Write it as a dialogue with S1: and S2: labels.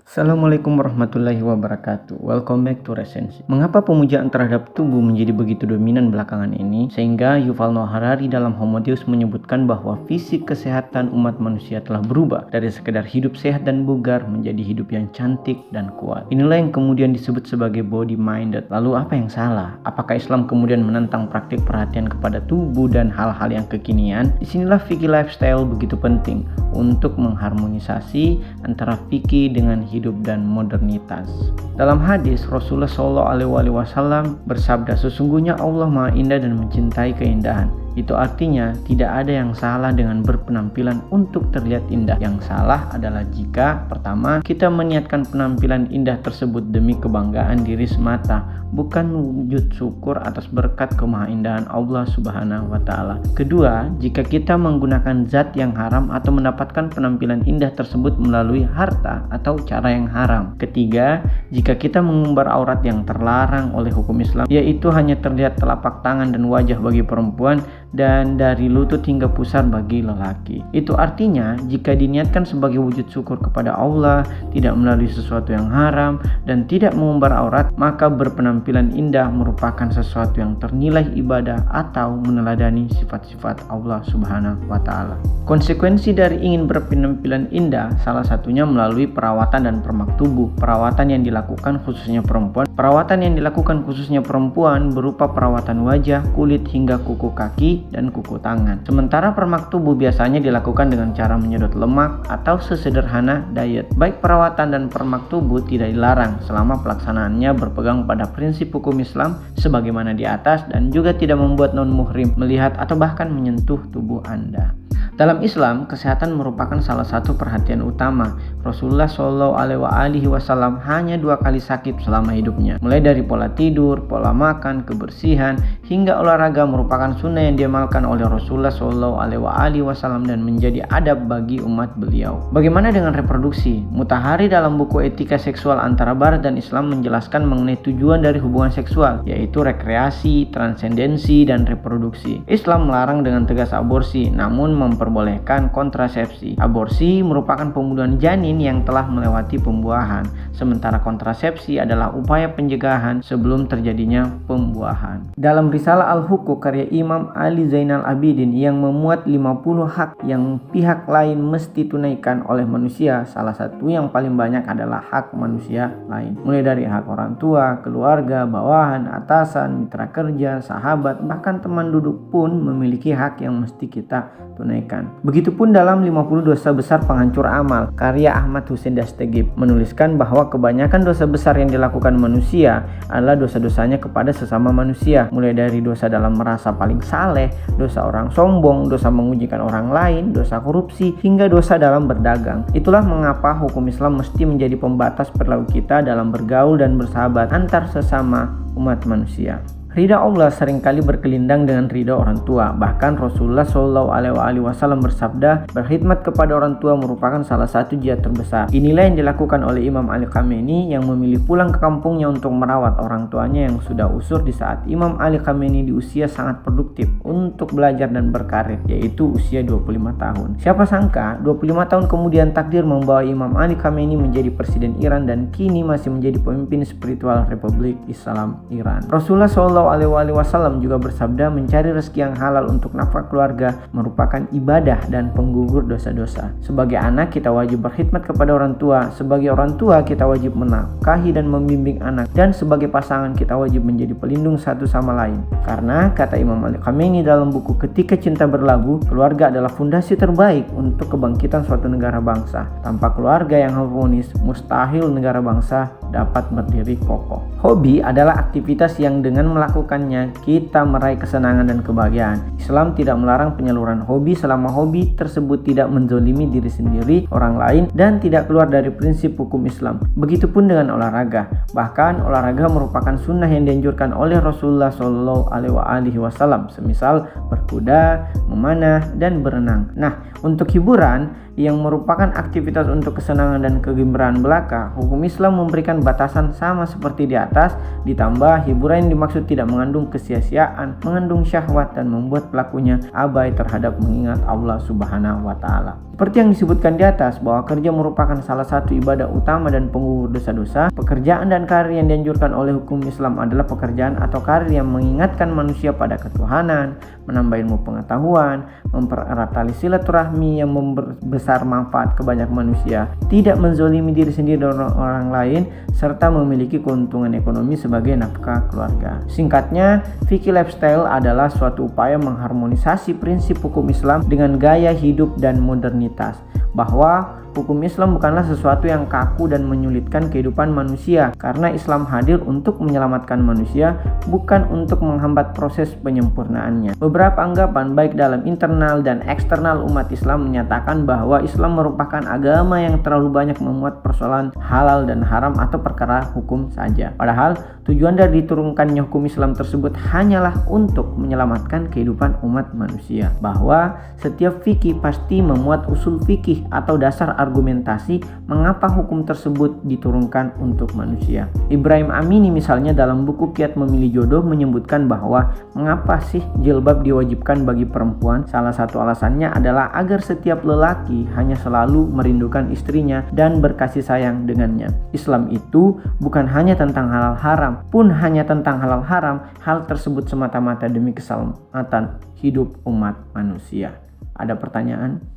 S1: Assalamualaikum warahmatullahi wabarakatuh. Welcome back to Resensi. Mengapa pemujaan terhadap tubuh menjadi begitu dominan belakangan ini? Sehingga Yuval Noah Harari dalam Homo Deus menyebutkan bahwa fisik kesehatan umat manusia telah berubah dari sekedar hidup sehat dan bugar menjadi hidup yang cantik dan kuat. Inilah yang kemudian disebut sebagai body minded. Lalu apa yang salah? Apakah Islam kemudian menentang praktik perhatian kepada tubuh dan hal-hal yang kekinian? Disinilah fikih lifestyle begitu penting untuk mengharmonisasi antara fikih dengan hidup dan modernitas. Dalam hadis, Rasulullah SAW bersabda, sesungguhnya Allah Maha Indah dan mencintai keindahan. Itu artinya tidak ada yang salah dengan berpenampilan untuk terlihat indah. Yang salah adalah jika pertama kita meniatkan penampilan indah tersebut demi kebanggaan diri semata, bukan wujud syukur atas berkat kemahaindahan Allah Subhanahu wa Ta'ala. Kedua, jika kita menggunakan zat yang haram atau mendapatkan penampilan indah tersebut melalui harta atau cara yang haram. Ketiga, jika kita mengumbar aurat yang terlarang oleh hukum Islam, yaitu hanya terlihat telapak tangan dan wajah bagi perempuan dan dari lutut hingga pusar bagi lelaki. Itu artinya jika diniatkan sebagai wujud syukur kepada Allah, tidak melalui sesuatu yang haram dan tidak mengumbar aurat, maka berpenampilan indah merupakan sesuatu yang ternilai ibadah atau meneladani sifat-sifat Allah Subhanahu wa Ta'ala. Konsekuensi dari ingin berpenampilan indah salah satunya melalui perawatan dan permak tubuh. Perawatan yang dilakukan khususnya perempuan berupa perawatan wajah, kulit hingga kuku kaki dan kuku tangan. Sementara permak tubuh biasanya dilakukan dengan cara menyedot lemak atau sesederhana diet. Baik perawatan dan permak tubuh tidak dilarang selama pelaksanaannya berpegang pada prinsip hukum Islam sebagaimana di atas dan juga tidak membuat non-muhrim melihat atau bahkan menyentuh tubuh Anda. Dalam Islam, kesehatan merupakan salah satu perhatian utama. Rasulullah SAW hanya 2 kali sakit selama hidupnya. Mulai dari pola tidur, pola makan, kebersihan, hingga olahraga merupakan sunnah yang diamalkan oleh Rasulullah SAW dan menjadi adab bagi umat beliau. Bagaimana dengan reproduksi? Mutahari dalam buku Etika Seksual Antara Barat dan Islam menjelaskan mengenai tujuan dari hubungan seksual, yaitu rekreasi, transendensi, dan reproduksi. Islam melarang dengan tegas aborsi, namun memperbolehkan kontrasepsi. Aborsi merupakan pembunuhan janin yang telah melewati pembuahan, sementara kontrasepsi adalah upaya pencegahan sebelum terjadinya pembuahan. Dalam Risalah Al-Huquq karya Imam Ali Zainal Abidin yang memuat 50 hak yang pihak lain mesti tunaikan oleh manusia, salah satu yang paling banyak adalah hak manusia lain. Mulai dari hak orang tua, keluarga, bawahan, atasan, mitra kerja, sahabat, bahkan teman duduk pun memiliki hak yang mesti kita tunaikan. Begitupun dalam 50 dosa besar penghancur amal karya Ahmad Hussein Dastegib menuliskan bahwa kebanyakan dosa besar yang dilakukan manusia adalah dosa-dosanya kepada sesama manusia, mulai dari dosa dalam merasa paling saleh, dosa orang sombong, dosa mengujikan orang lain, dosa korupsi, hingga dosa dalam berdagang. Itulah mengapa hukum Islam mesti menjadi pembatas perilaku kita dalam bergaul dan bersahabat antar sesama umat manusia. Ridha Allah seringkali berkelindang dengan ridha orang tua. Bahkan Rasulullah SAW bersabda, berkhidmat kepada orang tua merupakan salah satu jihad terbesar. Inilah yang dilakukan oleh Imam Ali Khamenei yang memilih pulang ke kampungnya untuk merawat orang tuanya yang sudah usur di saat Imam Ali Khamenei di usia sangat produktif untuk belajar dan berkarir, yaitu usia 25 tahun. Siapa sangka 25 tahun kemudian takdir membawa Imam Ali Khamenei menjadi presiden Iran dan kini masih menjadi pemimpin spiritual Republik Islam Iran. Rasulullah SAW juga bersabda, mencari rezeki yang halal untuk nafkah keluarga merupakan ibadah dan penggugur dosa-dosa. Sebagai anak kita wajib berkhidmat kepada orang tua, sebagai orang tua kita wajib menafkahi dan membimbing anak, dan sebagai pasangan kita wajib menjadi pelindung satu sama lain. Karena kata Imam Ali Khamenei dalam buku Ketika Cinta Berlabuh, keluarga adalah fondasi terbaik untuk kebangkitan suatu negara bangsa. Tanpa keluarga yang harmonis, mustahil negara bangsa dapat berdiri kokoh. Hobi adalah aktivitas yang dengan melakukannya kita meraih kesenangan dan kebahagiaan. Islam tidak melarang penyaluran hobi selama hobi tersebut tidak menzolimi diri sendiri, orang lain, dan tidak keluar dari prinsip hukum Islam. Begitupun dengan olahraga. Bahkan olahraga merupakan sunnah yang dianjurkan oleh Rasulullah SAW, semisal berkuda, memanah, dan berenang. Nah, untuk hiburan yang merupakan aktivitas untuk kesenangan dan kegembiraan belaka, hukum Islam memberikan batasan sama seperti di atas, ditambah hiburan yang dimaksud tidak mengandung kesia-siaan, mengandung syahwat dan membuat pelakunya abai terhadap mengingat Allah Subhanahu wa Ta'ala. Seperti yang disebutkan di atas bahwa kerja merupakan salah satu ibadah utama dan penggugur dosa-dosa, pekerjaan dan karir yang dianjurkan oleh hukum Islam adalah pekerjaan atau karir yang mengingatkan manusia pada ketuhanan, menambah ilmu pengetahuan, mempererat tali silaturahmi yang membesar manfaat ke banyak manusia, tidak menzolimi diri sendiri dan orang lain, serta memiliki keuntungan ekonomi sebagai nafkah keluarga. Singkatnya, fikih lifestyle adalah suatu upaya mengharmonisasi prinsip hukum Islam dengan gaya hidup dan modernitas, bahwa hukum Islam bukanlah sesuatu yang kaku dan menyulitkan kehidupan manusia, karena Islam hadir untuk menyelamatkan manusia, bukan untuk menghambat proses penyempurnaannya. Beberapa anggapan baik dalam internal dan eksternal umat Islam menyatakan bahwa Islam merupakan agama yang terlalu banyak memuat persoalan halal dan haram atau perkara hukum saja. Padahal tujuan dari diturunkannya hukum Islam tersebut hanyalah untuk menyelamatkan kehidupan umat manusia, bahwa setiap fikih pasti memuat usul fikih atau dasar argumentasi mengapa hukum tersebut diturunkan untuk manusia. Ibrahim Amini misalnya dalam buku Kiat Memilih Jodoh menyebutkan bahwa mengapa sih jilbab diwajibkan bagi perempuan? Salah satu alasannya adalah agar setiap lelaki hanya selalu merindukan istrinya dan berkasih sayang dengannya. Islam itu bukan hanya tentang halal haram, pun hanya tentang halal haram, hal tersebut semata-mata demi keselamatan hidup umat manusia. Ada pertanyaan?